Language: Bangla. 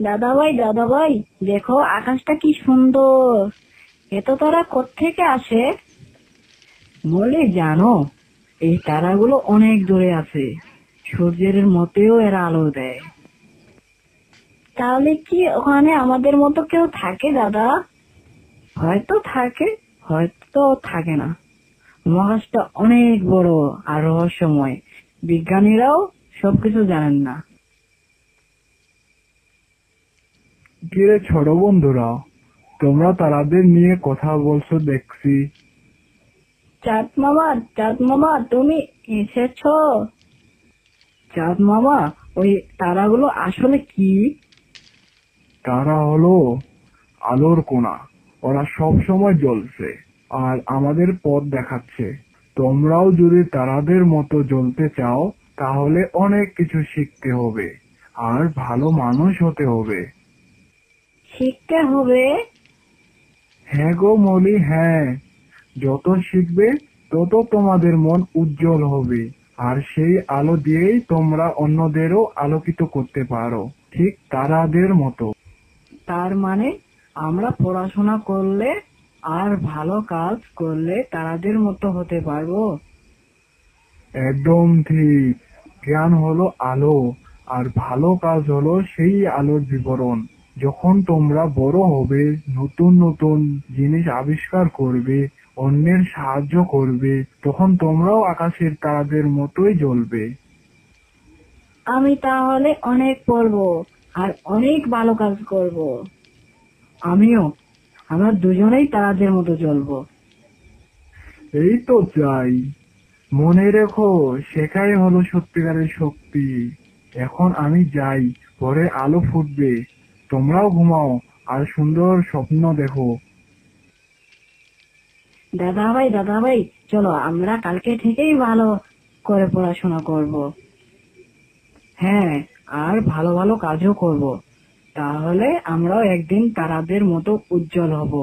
দাদা ভাই, দেখো আকাশটা কি সুন্দর। এত তারা কোত্থেকে আসে? বলে জানো, এই তারাগুলো অনেক দূরে আছে, সূর্যের মতেও এরা আলো দেয়। তাহলে কি ওখানে আমাদের মতো কেউ থাকে দাদা? হয়তো থাকে, হয়তো থাকে না। মহাকাশটা অনেক বড় আর রহস্যময়, বিজ্ঞানীরাও সবকিছু জানেন না। কিরে ছোট বন্ধুরা, তোমরা তারাদের নিয়ে কথা বলছো দেখছি। চাঁদ মামা তুমি এসেছো? চাঁদ মামা, ওই তারাগুলো আসলে কি? তারা হলো আলোর কণা। ওরা সব সময় জ্বলছে আর আমাদের পথ দেখাচ্ছে। তোমরাও যদি তারাদের মতো জ্বলতে চাও, তাহলে অনেক কিছু শিখতে হবে আর ভালো মানুষ হতে হবে। শিখতে হবে? হ্যাঁ গো মলি, হ্যাঁ। যত শিখবে তত তোমাদের মন উজ্জ্বল হবে, আর সেই আলো দিয়েই তোমরা অন্যদেরও আলোকিত করতে পারো, ঠিক তারাদের মতো। তার মানে আমরা পড়াশোনা করলে আর ভালো কাজ করলে তারাদের মতো হতে পারবো? একদম ঠিক। জ্ঞান হলো আলো, আর ভালো কাজ হলো সেই আলোর বিবরণ। যখন তোমরা বড় হবে, নতুন নতুন জিনিস আবিষ্কার করবে, অন্যের সাহায্য করবে, তখন তোমরাও আকাশের তারাদের মতোই জ্বলবে। আমি তাহলে অনেক পড়বো আর অনেক ভালো কাজ করব। আমিও। আমরা দুজনেই তারাদের মতো জ্বলবো। এই তো চাই। মনে রেখো, শেখাই হলো সত্যিকারের শক্তি। এখন আমি যাই, পরে আলো ফুটবে। তোমরাও ঘুমাও আর সুন্দর স্বপ্ন দেখো। দাদা ভাই, চলো আমরা কালকে থেকেই ভালো করে পড়াশোনা করব। হ্যাঁ, আর ভালো ভালো কাজও করব। তাহলে আমরাও একদিন তারাদের মতো উজ্জ্বল হব।